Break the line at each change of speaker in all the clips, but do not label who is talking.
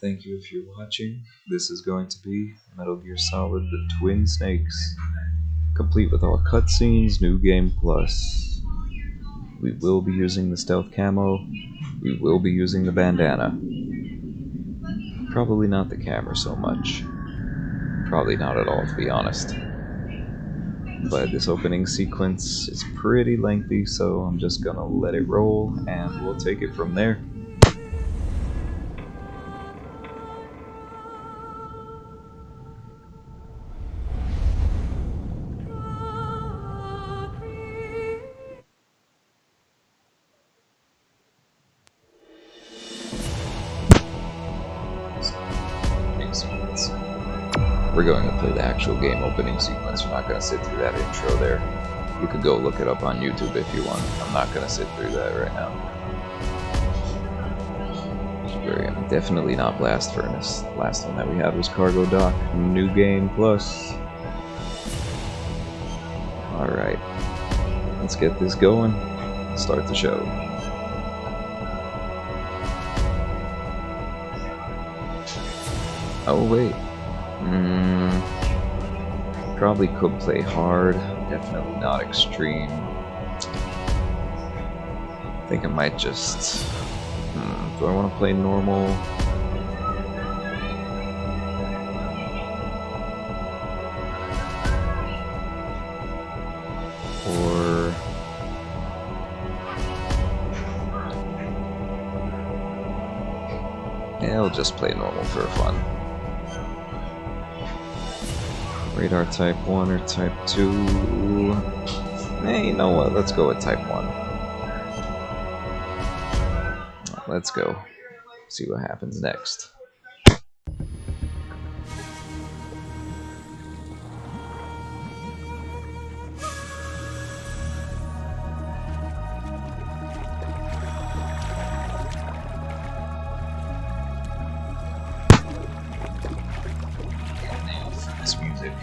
Thank you if you're watching. This is going to be Metal Gear Solid The Twin Snakes, complete with all cutscenes, new game plus. We will be using the stealth camo, we will be using the bandana. Probably not the camera so much. Probably not at all, to be honest. But this opening sequence is pretty lengthy, so I'm just gonna let it roll and we'll take it from there. We're going to play the actual game opening sequence. We're not going to sit through that intro there. You could go look it up on YouTube if you want. I'm not going to sit through that right now. I'm definitely not Blast Furnace. The last one that we had was Cargo Dock. New game plus. Alright. Let's get this going. Start the show. Oh wait. Probably could play hard, definitely not extreme. I think I might just... do I want to play normal? Or... yeah, I'll just play normal for fun. Radar type 1 or type 2. Hey, you know what? Let's go with type 1. Let's go. See what happens next. This music.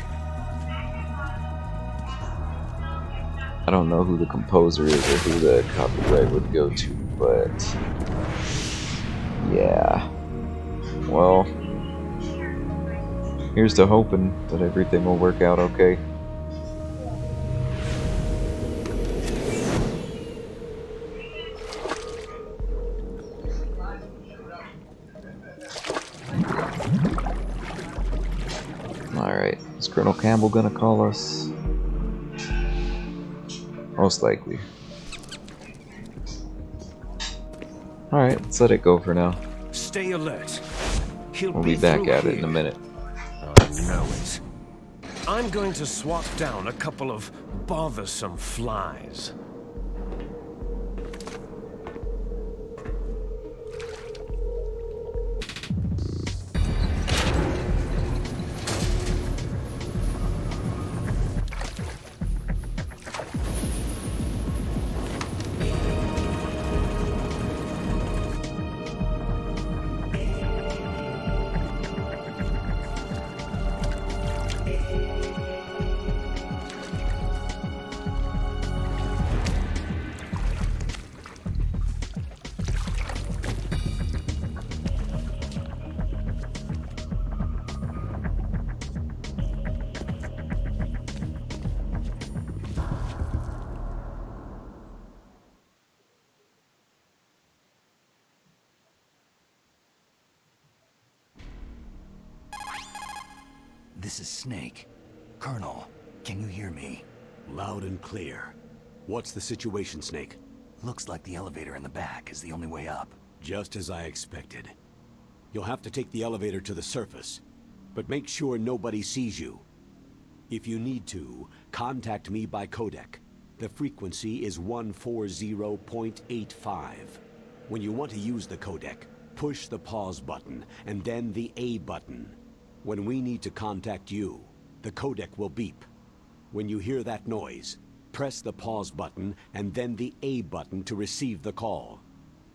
I don't know who the composer is or who the copyright would go to, but yeah. Well, here's to hoping that everything will work out okay. Alright, is Colonel Campbell gonna call us? Most likely. Alright, let's let it go for now.
Stay alert.
We'll be back at it in a minute.
I know it. I'm going to swat down a couple of bothersome flies.
This is Snake. Colonel, can you hear me?
Loud and clear. What's the situation, Snake?
Looks like the elevator in the back is the only way up.
Just as I expected. You'll have to take the elevator to the surface, but make sure nobody sees you. If you need to, contact me by codec. The frequency is 140.85. When you want to use the codec, push the pause button and then the A button. When we need to contact you, the codec will beep. When you hear that noise, press the pause button and then the A button to receive the call.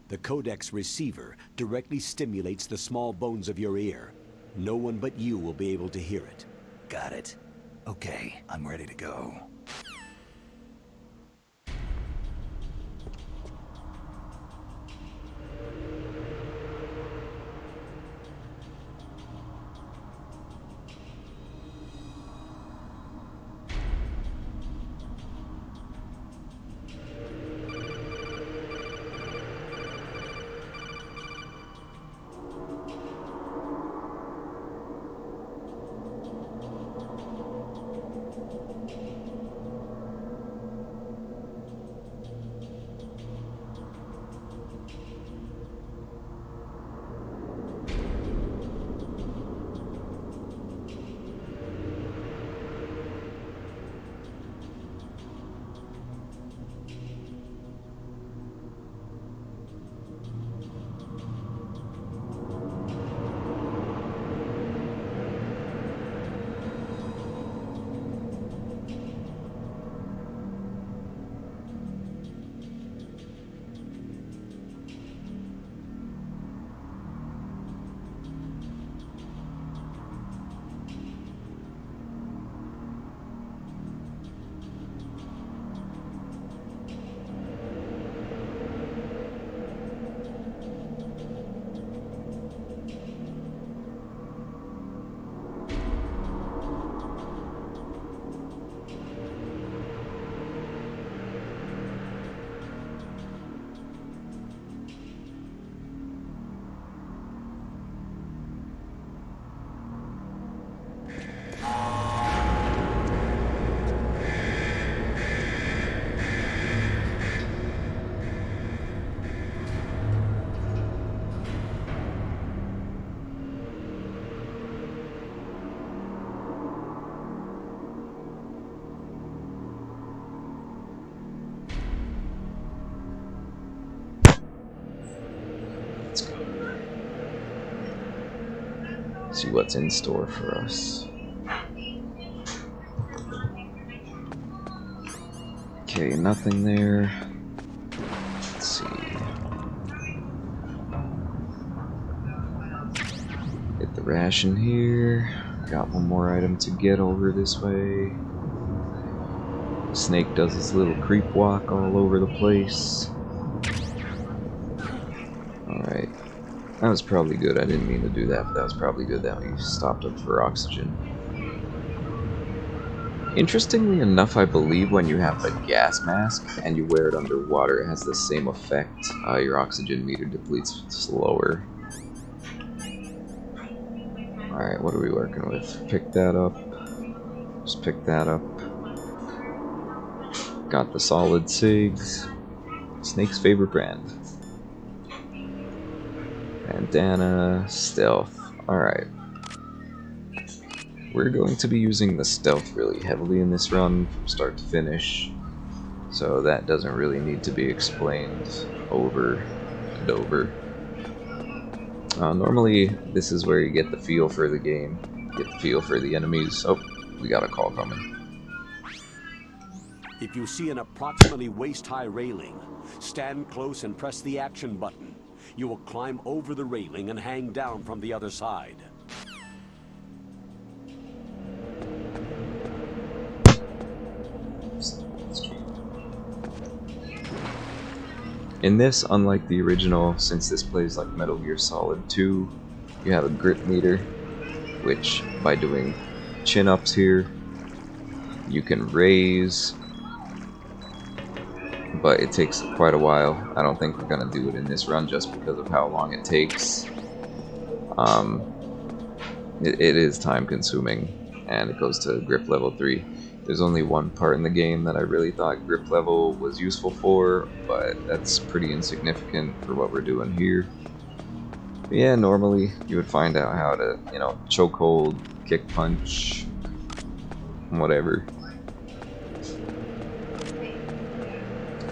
The codec's receiver directly stimulates the small bones of your ear. No one but you will be able to hear it.
Got it. Okay, I'm ready to go.
see what's in store for us. Okay, nothing there. Let's see. Get the ration here. Got one more item to get over this way. Snake does his little creep walk all over the place. Alright. That was probably good. I didn't mean to do that, but that was probably good that we stopped up for oxygen. Interestingly enough, I believe when you have the gas mask and you wear it underwater, it has the same effect. Your oxygen meter depletes slower. Alright, what are we working with? Pick that up. Just pick that up. Got the solid SIGs. Snake's favorite brand. Bandana, stealth. Alright. We're going to be using the stealth really heavily in this run from start to finish, so that doesn't really need to be explained over and over. Normally, this is where you get the feel for the game, get the feel for the enemies. Oh, we got a call coming.
If you see an approximately waist-high railing, stand close and press the action button. You will climb over the railing and hang down from the other side.
In this, unlike the original, since this plays like Metal Gear Solid 2, you have a grip meter, which by doing chin-ups here, you can raise, but it takes quite a while. I don't think we're going to do it in this run just because of how long it takes. It is time consuming, and it goes to grip level 3. There's only one part in the game that I really thought grip level was useful for, but that's pretty insignificant for what we're doing here. But yeah, normally you would find out how to, you know, chokehold, kick punch, whatever.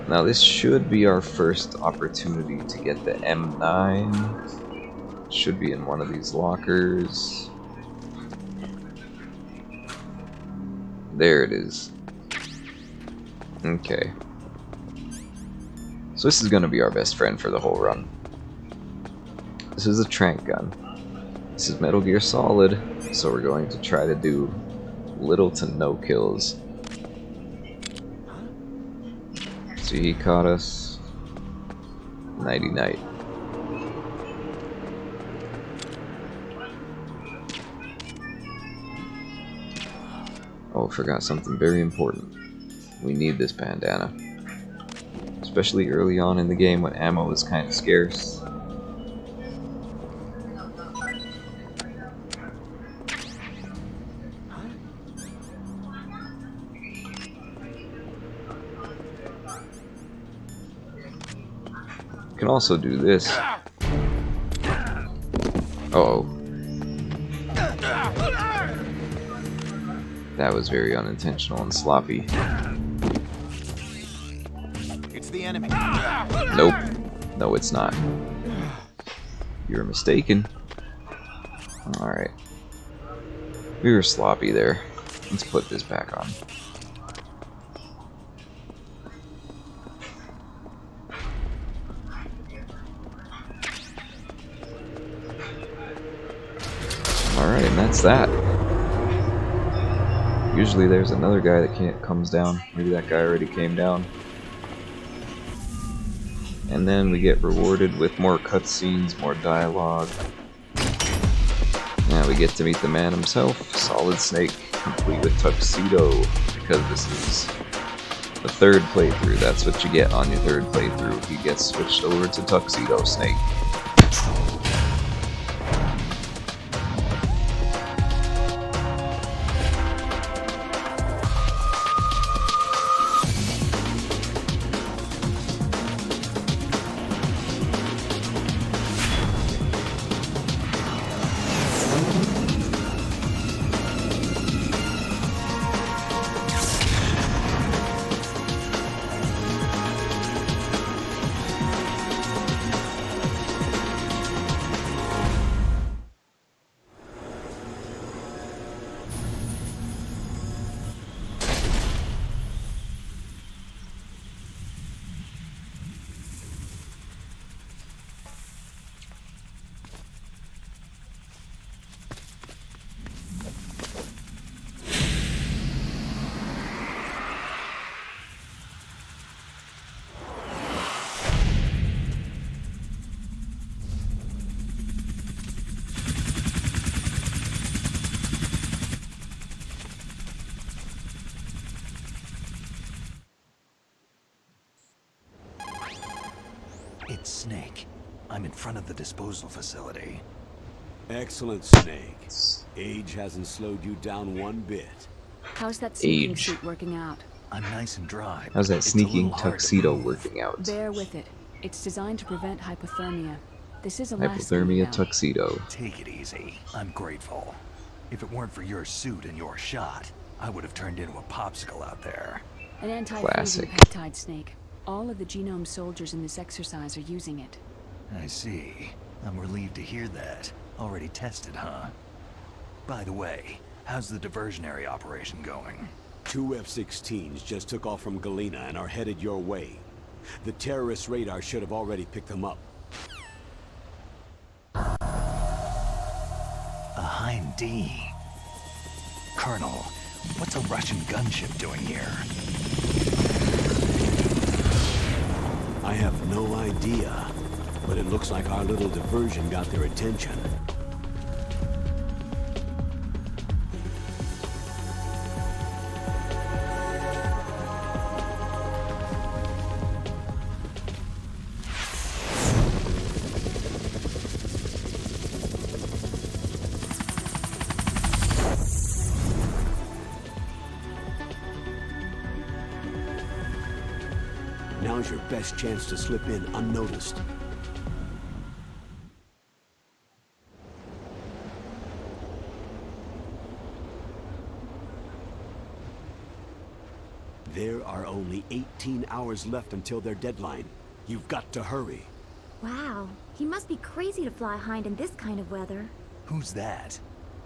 Now this should be our first opportunity to get the M9. Should be in one of these lockers. There it is. Okay. So this is going to be our best friend for the whole run. This is a trank gun. This is Metal Gear Solid, so we're going to try to do little to no kills. See, he caught us. Nighty night. Oh, forgot something very important. We need this bandana. Especially early on in the game when ammo is kind of scarce. You can also do this. Uh-oh. That was very unintentional and sloppy.
It's the enemy.
Nope. No, it's not. You're mistaken. Alright. We were sloppy there. Let's put this back on. Alright, and that's that. Usually there's another guy that comes down. Maybe that guy already came down. And then we get rewarded with more cutscenes, more dialogue. Now we get to meet the man himself, Solid Snake, complete with tuxedo, because this is the third playthrough. That's what you get on your third playthrough. He gets switched over to Tuxedo Snake.
It's Snake. I'm in front of the disposal facility.
Excellent, Snake. Age hasn't slowed you down one bit.
How's that sneaking
Age.
suit working out?
I'm nice and dry.
How's that
It's a
sneaking
little hard to
tuxedo
move.
working out?
Bear with it. It's designed to prevent hypothermia. This is a last thing
Hypothermia
you know.
tuxedo.
Take it easy. I'm grateful. If it weren't for your suit and your shot, I would have turned into a popsicle out there.
An anti-freezing
Classic.
peptide, Snake. All of the genome soldiers in this exercise are using it.
I see. I'm relieved to hear that. Already tested, huh? By the way, how's the diversionary operation going?
2 F-16s just took off from Galena and are headed your way. The terrorist radar should have already picked them up.
A Hind D. Colonel, what's a Russian gunship doing here?
I have no idea, but it looks like our little diversion got their attention. Now's your best chance to slip in unnoticed. There are only 18 hours left until their deadline. You've got to hurry.
Wow, he must be crazy to fly Hind in this kind of weather.
Who's that?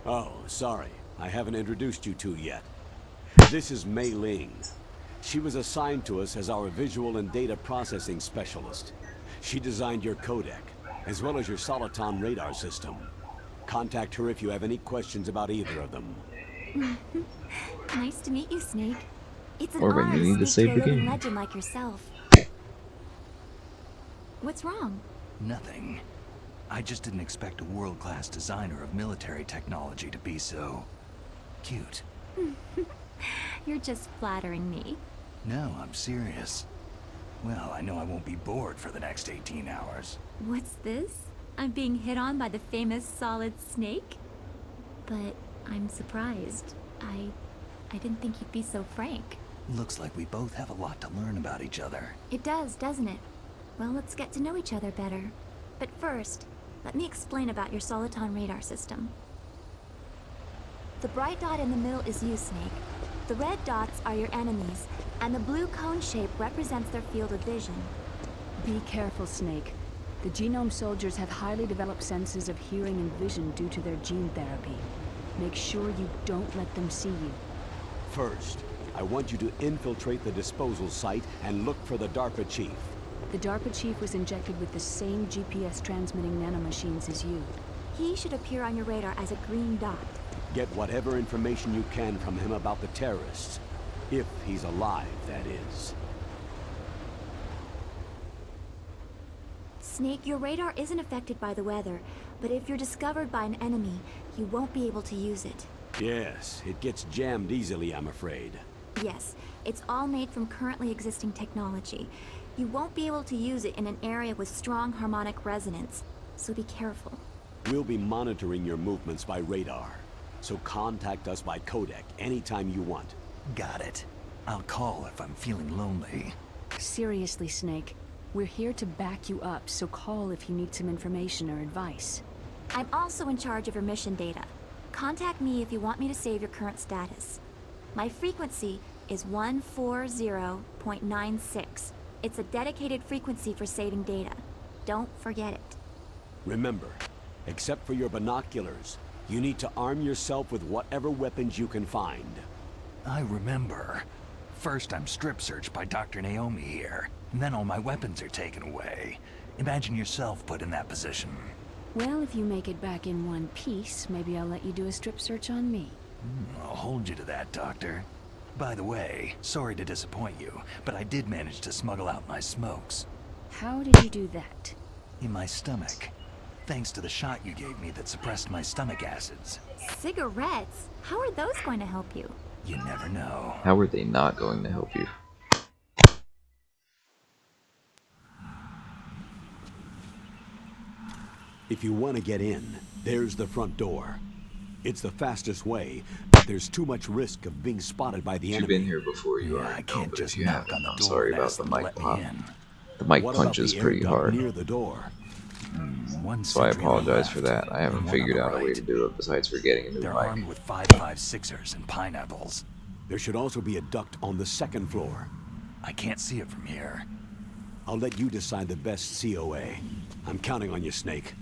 Oh, sorry. I haven't introduced you to yet. This is Mei Ling. She was assigned to us as our visual and data processing specialist. She designed your codec, as well as your Soliton radar system. Contact her if you have any questions about either of them.
Nice to meet you, Snake. It's an
Or when
honor
you need to
speak
save
to
the
a living
game.
legend like yourself. What's wrong?
Nothing. I just didn't expect a world-class designer of military technology to be so... cute.
You're just flattering me.
No, I'm serious. Well, I know I won't be bored for the next 18 hours.
What's this? I'm being hit on by the famous Solid Snake? But I'm surprised. I didn't think you'd be so frank.
Looks like we both have a lot to learn about each other.
It does, doesn't it? Well, let's get to know each other better. But first, let me explain about your Soliton radar system. The bright dot in the middle is you, Snake. The red dots are your enemies, and the blue cone shape represents their field of vision.
Be careful, Snake. The genome soldiers have highly developed senses of hearing and vision due to their gene therapy. Make sure you don't let them see you.
First, I want you to infiltrate the disposal site and look for the DARPA chief.
The DARPA chief was injected with the same GPS transmitting nanomachines as you.
He should appear on your radar as a green dot.
Get whatever information you can from him about the terrorists. If he's alive, that is.
Snake, your radar isn't affected by the weather, but if you're discovered by an enemy, you won't be able to use it.
Yes, it gets jammed easily, I'm afraid.
Yes, it's all made from currently existing technology. You won't be able to use it in an area with strong harmonic resonance, so be careful.
We'll be monitoring your movements by radar, so contact us by codec anytime you want.
Got it. I'll call if I'm feeling lonely.
Seriously, Snake. We're here to back you up, so call if you need some information or advice.
I'm also in charge of your mission data. Contact me if you want me to save your current status. My frequency is 140.96. It's a dedicated frequency for saving data. Don't forget it.
Remember, except for your binoculars, you need to arm yourself with whatever weapons you can find.
I remember. First I'm strip searched by Dr. Naomi here, and then all my weapons are taken away. Imagine yourself put in that position.
Well, if you make it back in one piece, maybe I'll let you do a strip search on me.
I'll hold you to that, Doctor. By the way, sorry to disappoint you, but I did manage to smuggle out my smokes.
How did you do that?
In my stomach. Thanks to the shot you gave me that suppressed my stomach acids.
Cigarettes? How are those going to help you?
You never know.
How are they not going to help you?
If you want to get in, there's the front door. It's the fastest way, but there's too much risk of being spotted by the
If you've
enemy.
been here before, you
Yeah,
already
I
know,
can't
but
just
if you
knock
haven't,
on the
I'm
door
sorry
and
about
ask
the
them to
mic
let me
pop.
in.
The mic
What
punches
about the air
pretty
duct
hard,
near the door?
One
so I
sentry on the
apologize for
left,
that. I haven't
and one on
figured
the
out a way
right.
to do it besides for getting a new
They're
mic.
armed with 5.56ers and pineapples.
There should also be a duct on the second floor.
I can't see it from here.
I'll let you decide the best COA. I'm counting on you, Snake.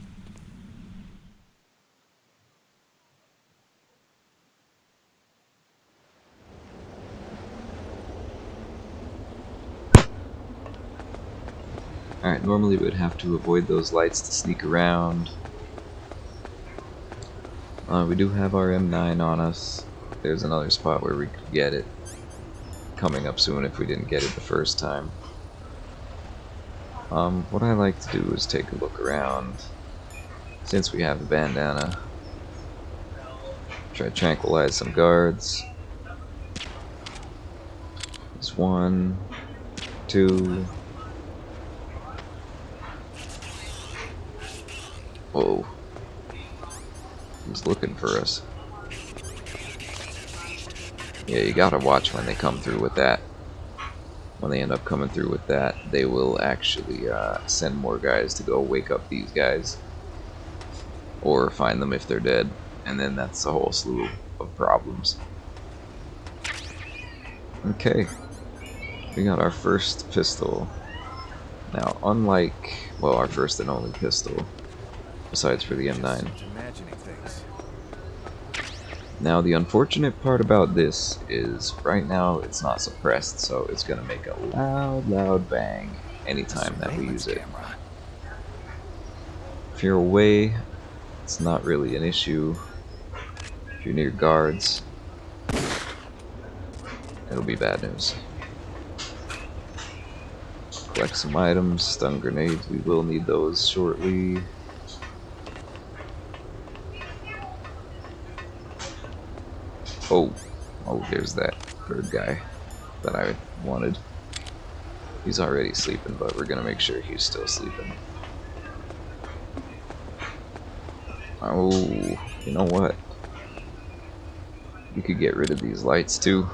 Alright, normally we would have to avoid those lights to sneak around. We do have our M9 on us. There's another spot where we could get it. Coming up soon if we didn't get it the first time. What I like to do is take a look around. Since we have the bandana. Try to tranquilize some guards. There's 1, 2... Whoa. He's looking for us. Yeah, you gotta watch when they come through with that. When they end up coming through with that, they will actually send more guys to go wake up these guys. Or find them if they're dead. And then that's a whole slew of problems. Okay. We got our first pistol. Now, unlike, well, our first and only pistol. Besides for the M9.
Imagining things.
Now the unfortunate part about this is right now it's not suppressed, so it's gonna make a loud bang anytime that we use it.
Camera.
If you're away, it's not really an issue. If you're near guards, it'll be bad news. Collect some items, stun grenades, we will need those shortly. Oh, there's that third guy that I wanted. He's already sleeping, but we're gonna make sure he's still sleeping. Oh, you know what? You could get rid of these lights too.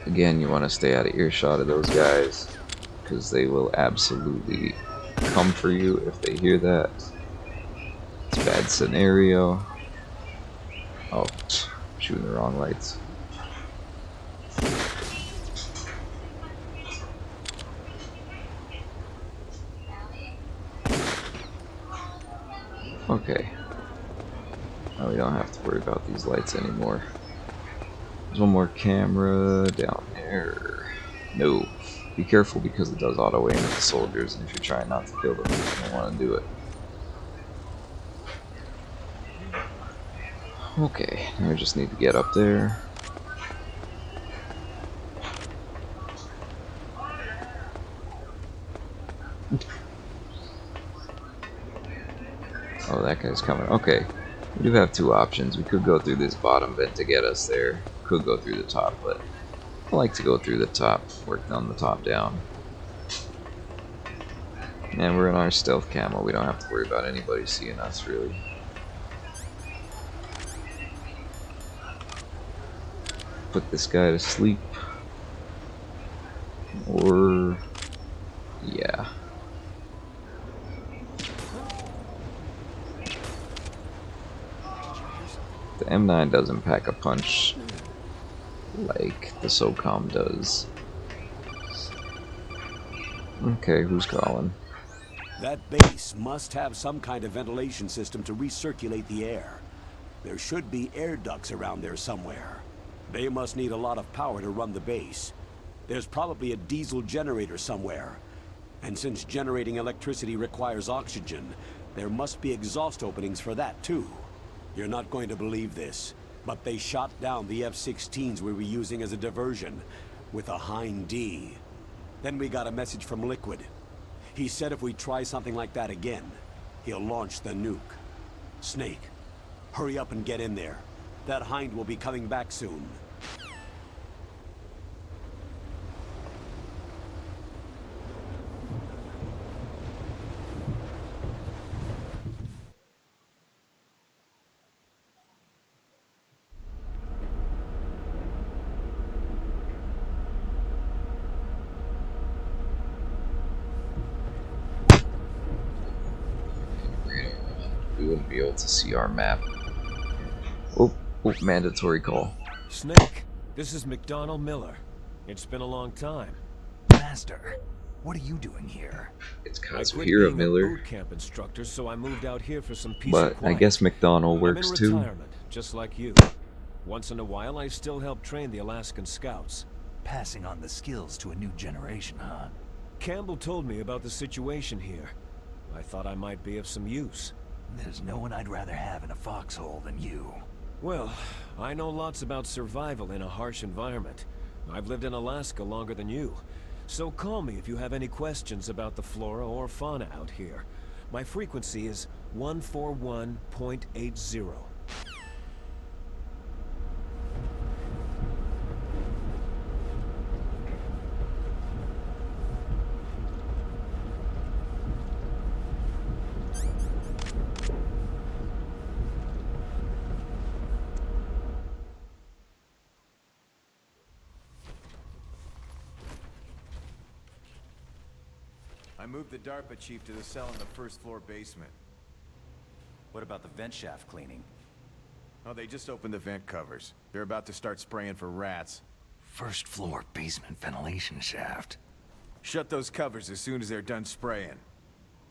Again, you want to stay out of earshot of those guys, because they will absolutely come for you if they hear that. It's a bad scenario. Oh, shooting the wrong lights. Okay. Now we don't have to worry about these lights anymore. There's one more camera down there. No. Be careful because it does auto aim at the soldiers, and if you're trying not to kill them, you don't want to do it. Okay, now we just need to get up there. Oh, that guy's coming. Okay, we do have two options. We could go through this bottom vent to get us there. Could go through the top, but I like to go through the top, work on the top down. And we're in our stealth camo. We don't have to worry about anybody seeing us, really. Put this guy to sleep. Or... yeah. The M9 doesn't pack a punch like the SOCOM does. Okay, who's calling?
That base must have some kind of ventilation system to recirculate the air. There should be air ducts around there somewhere. They must need a lot of power to run the base. There's probably a diesel generator somewhere. And since generating electricity requires oxygen, there must be exhaust openings for that too. You're not going to believe this, but they shot down the F-16s we were using as a diversion with a Hind D. Then we got a message from Liquid. He said if we try something like that again, he'll launch the nuke. Snake, hurry up and get in there. That Hind will be coming back soon.
be able to see our map. Oh, mandatory call.
Snake, this is McDonald Miller. It's been a long time.
Master, what are you doing here?
It's
I quit
Kazuhira
being a
Miller,
boot camp instructor, so I moved out here for some peace
but
and quiet.
I guess McDonald works
I'm in
too.
retirement, just like you. Once in a while, I still help train the Alaskan Scouts.
Passing on the skills to a new generation, huh?
Campbell told me about the situation here. I thought I might be of some use.
There's no one I'd rather have in a foxhole than you.
Well, I know lots about survival in a harsh environment. I've lived in Alaska longer than you. So call me if you have any questions about the flora or fauna out here. My frequency is 141.80.
I moved the DARPA chief to the cell in the first floor basement.
What about the vent shaft cleaning?
Oh, they just opened the vent covers. They're about to start spraying for rats.
First floor basement ventilation shaft.
Shut those covers as soon as they're done spraying.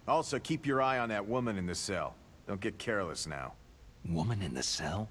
Also, keep your eye on that woman in the cell. Don't get careless now.
Woman in the cell?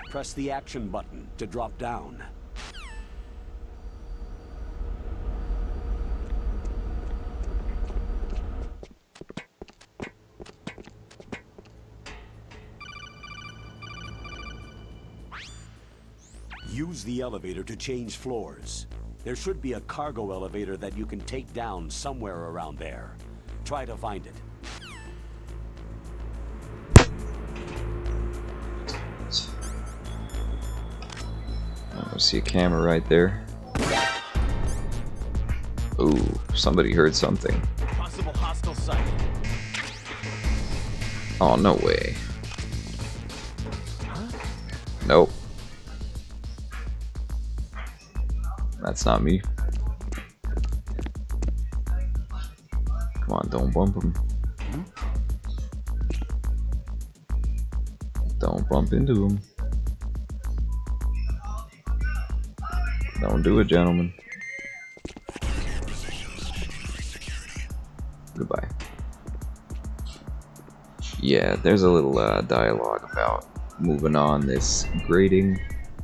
Press the action button to drop down. Use the elevator to change floors. There should be a cargo elevator that you can take down somewhere around there. Try to find it.
I see a camera right there. Ooh, somebody heard something.
Possible hostile sight.
Oh, no way. Nope. That's not me. Come on, don't bump him. Don't bump into him. Don't do it, gentlemen. Goodbye. Yeah, there's a little dialogue about moving on this grating.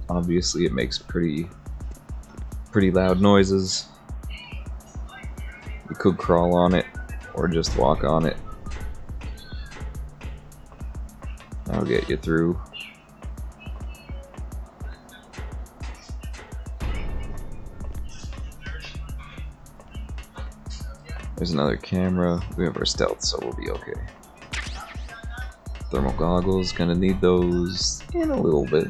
Obviously, it makes pretty loud noises. You could crawl on it or just walk on it. That'll get you through. There's another camera. We have our stealth, so we'll be okay. Thermal goggles, gonna need those in a little bit.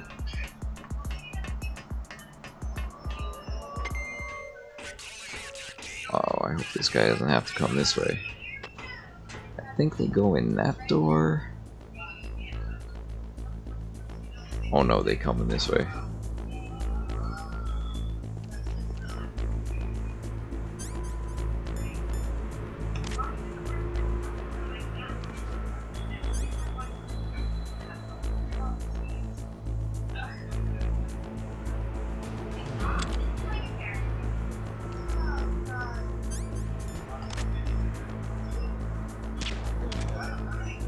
Oh, I hope this guy doesn't have to come this way. I think they go in that door. Oh no, they come in this way.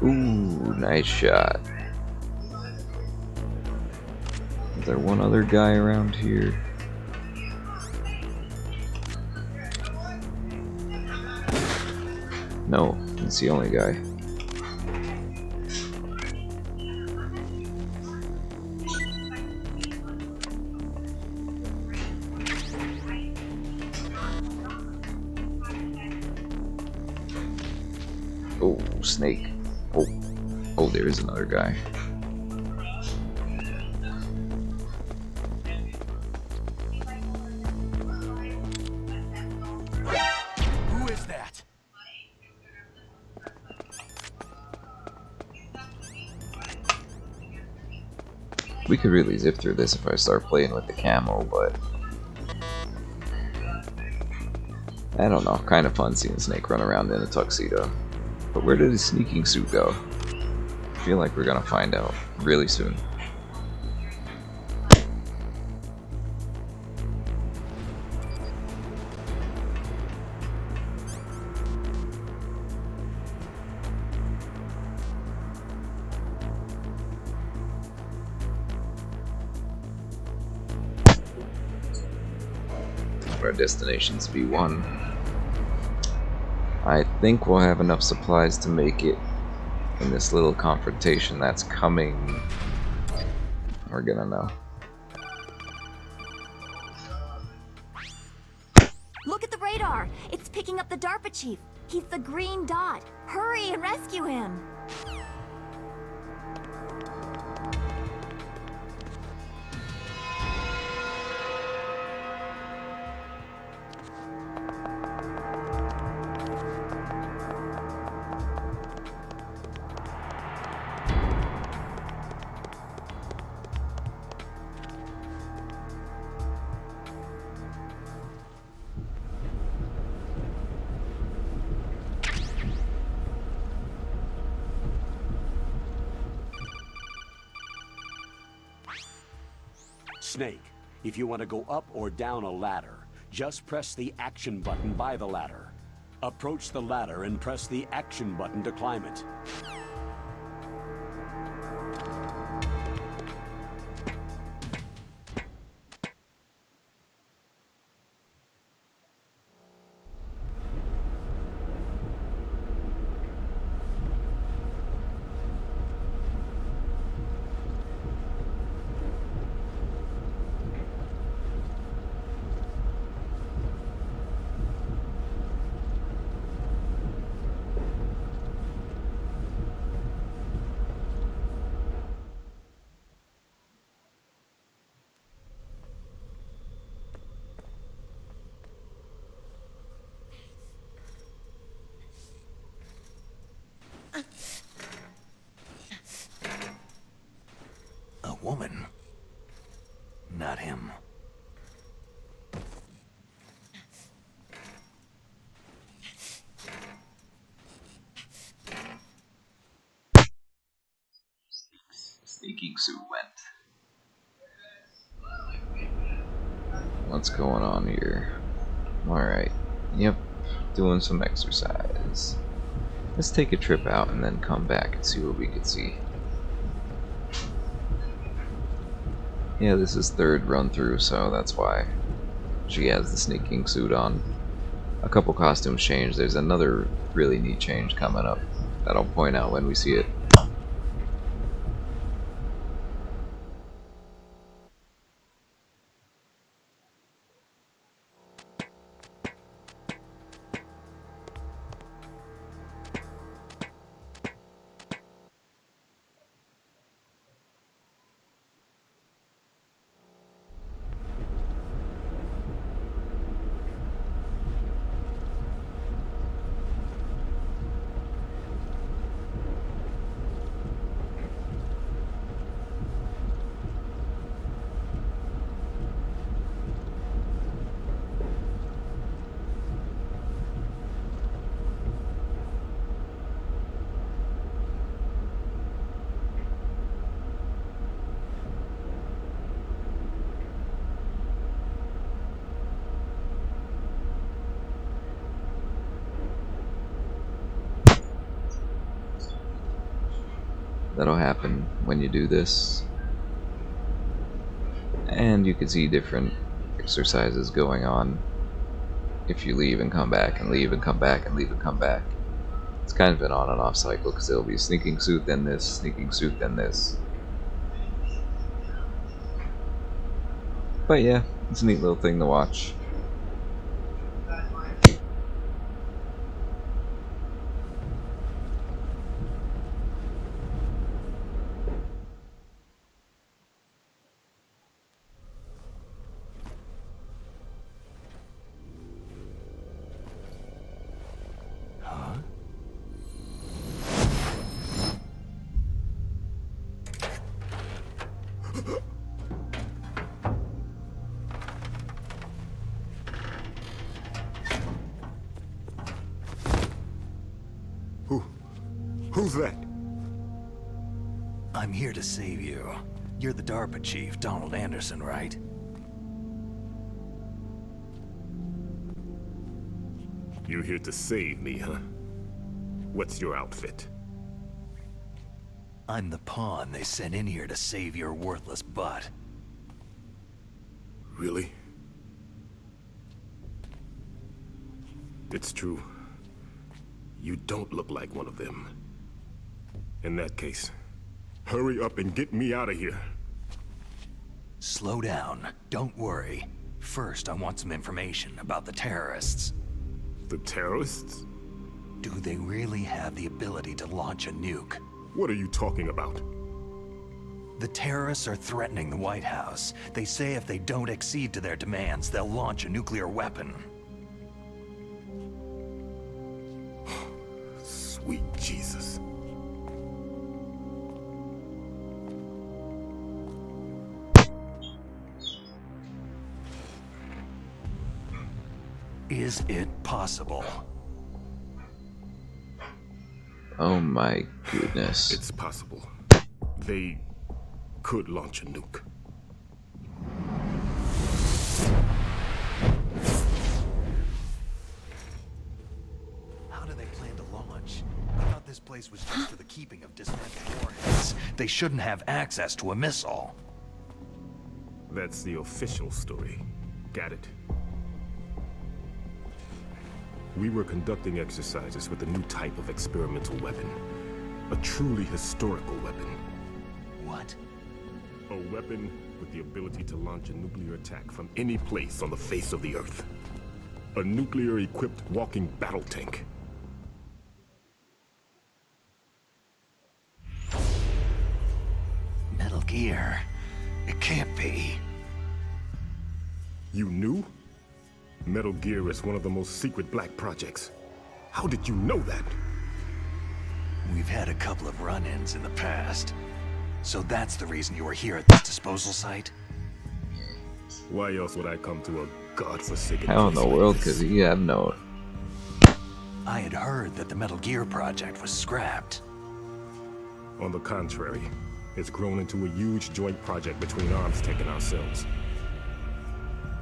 Ooh, nice shot. Is there one other guy around here? No, it's the only guy. Oh, snake. Oh, there is another guy.
Who is that?
We could really zip through this if I start playing with the camo, but I don't know. Kind of fun seeing Snake run around in a tuxedo. But where did his sneaking suit go? I feel like we're gonna find out really soon. Our destination's B1. I think we'll have enough supplies to make it in this little confrontation that's coming. We're gonna know.
Look at the radar! It's picking up the DARPA chief. He's the green dot. Hurry and rescue him!
Snake, if you want to go up or down a ladder, just press the action button by the ladder. Approach the ladder and press the action button to climb it.
A woman. Not him.
Sneaking suit went. What's going on here? Alright. Yep. Doing some exercise. Let's take a trip out and then come back and see what we can see. Yeah, this is third run through, so that's why she has the sneaking suit on. A couple costumes changed. There's another really neat change coming up that I'll point out when we see it. that'll happen when you do this. And you can see different exercises going on if you leave and come back and leave and come back and leave and come back. It's kind of an on and off cycle because it'll be sneaking suit, then this, sneaking suit, then this. But yeah, it's a neat little thing to watch.
Who's that?
I'm here to save you. You're the DARPA chief, Donald Anderson, right?
You're here to save me, huh? What's your outfit?
I'm the pawn they sent in here to save your worthless butt.
Really? It's true. You don't look like one of them. In that case, hurry up and get me out of here.
Slow down. Don't worry. First, I want some information about the terrorists.
The terrorists?
Do they really have the ability to launch a nuke?
What are you talking about?
The terrorists are threatening the White House. They say if they don't accede to their demands, they'll launch a nuclear weapon.
Sweet Jesus.
Is it possible?
Oh my goodness.
It's possible. They could launch a nuke.
How do they plan to launch? I thought this place was just for the keeping of dismantled warheads. They shouldn't have access to a missile.
That's the official story. Got it? We were conducting exercises with a new type of experimental weapon. A truly historical weapon.
What?
A weapon with the ability to launch a nuclear attack from any place on the face of the Earth. A nuclear-equipped walking battle tank.
Metal Gear. It can't be.
You knew? Metal Gear is one of the most secret black projects. How did you know that?
We've had a couple of run-ins in the past. So that's the reason you were here at this disposal site?
Why else would I come to a godforsaken
How in
place
the
like
world
this?
could he have known?
I had heard that the Metal Gear project was scrapped.
On the contrary, it's grown into a huge joint project between Arms Tech and ourselves.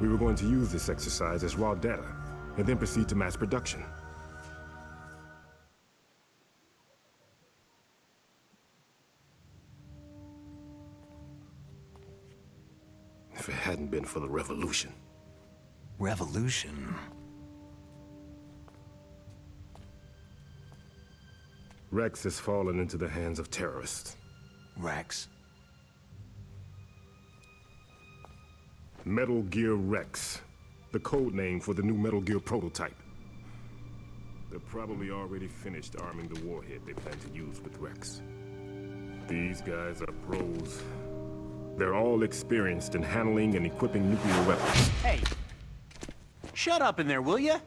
We were going to use this exercise as raw data, and then proceed to mass production. If it hadn't been for the revolution.
Revolution?
Rex has fallen into the hands of terrorists.
Rex?
Metal Gear Rex, the code name for the new Metal Gear prototype. They're probably already finished arming the warhead they plan to use with Rex. These guys are pros. They're all experienced in handling and equipping nuclear weapons.
Hey, shut up in there, will ya?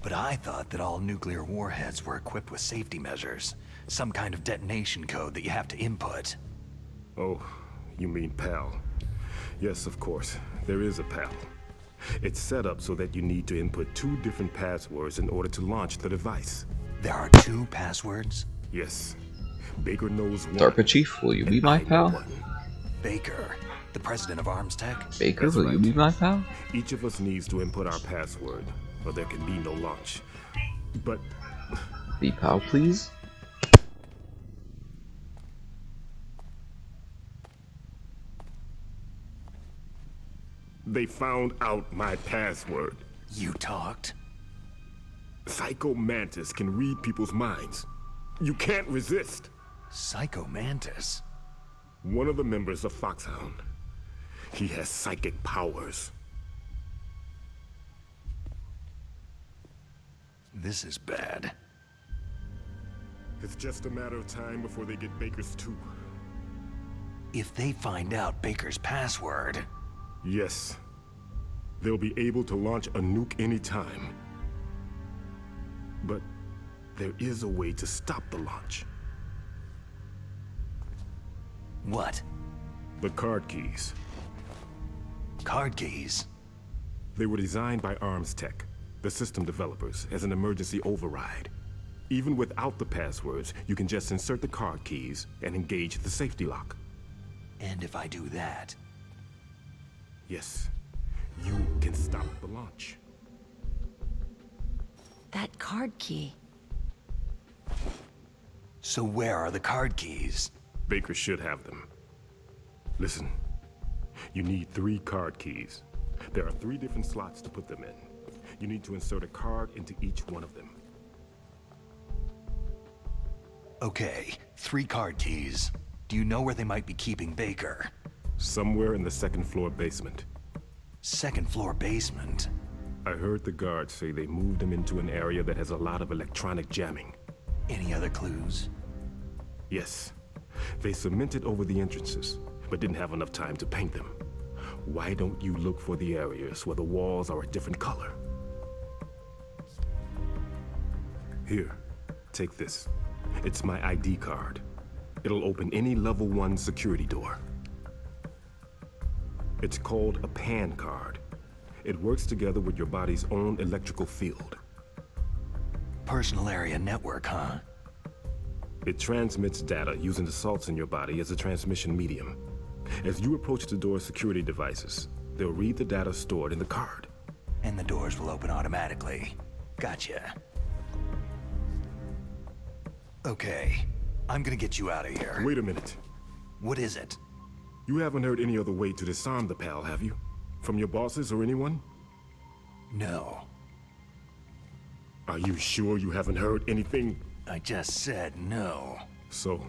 But I thought that all nuclear warheads were equipped with safety measures. Some kind of detonation code that you have to input.
Oh, you mean PAL. Yes, of course. There is a PAL. It's set up so that you need to input 2 different passwords in order to launch the device.
There are 2 passwords?
Yes. Baker knows one.
DARPA chief, will you be my pal?
Baker, the president of Arms Tech?
Baker,
That's
will
right.
you be my pal?
Each of us needs to input our password, or there can be no launch. But
Be pal, please?
they found out my password.
You talked?
Psycho Mantis can read people's minds. You can't resist.
Psycho Mantis?
One of the members of Foxhound. He has psychic powers.
This is bad.
It's just a matter of time before they get Baker's too.
If they find out Baker's password...
Yes. They'll be able to launch a nuke anytime. But there is a way to stop the launch.
What?
The card keys.
Card keys?
They were designed by Arms Tech, the system developers, as an emergency override. Even without the passwords, you can just insert the card keys and engage the safety lock.
And if I do that...
Yes, you can stop the launch.
That card key.
So where are the card keys?
Baker should have them. Listen, you need 3 card keys. There are 3 different slots to put them in. You need to insert a card into each one of them.
Okay, 3 card keys. Do you know where they might be keeping Baker?
Somewhere in the 2nd floor basement.
2nd floor basement?
I heard the guards say they moved him into an area that has a lot of electronic jamming.
Any other clues?
Yes. They cemented over the entrances, but didn't have enough time to paint them. Why don't you look for the areas where the walls are a different color? Here, take this. It's my ID card. It'll open any level 1 security door. It's called a PAN card. It works together with your body's own electrical field.
Personal area network, huh?
It transmits data using the salts in your body as a transmission medium. As you approach the door's security devices, they'll read the data stored in the card.
And the doors will open automatically. Gotcha. Okay, I'm gonna get you out of here.
Wait a minute.
What is it?
You haven't heard any other way to disarm the PAL, have you? From your bosses or anyone?
No.
Are you sure you haven't heard anything?
I just said no.
So,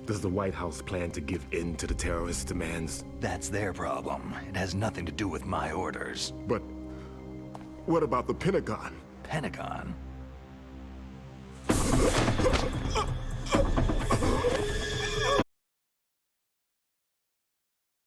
does the White House plan to give in to the terrorists' demands?
That's their problem. It has nothing to do with my orders.
But what about the Pentagon?
Pentagon?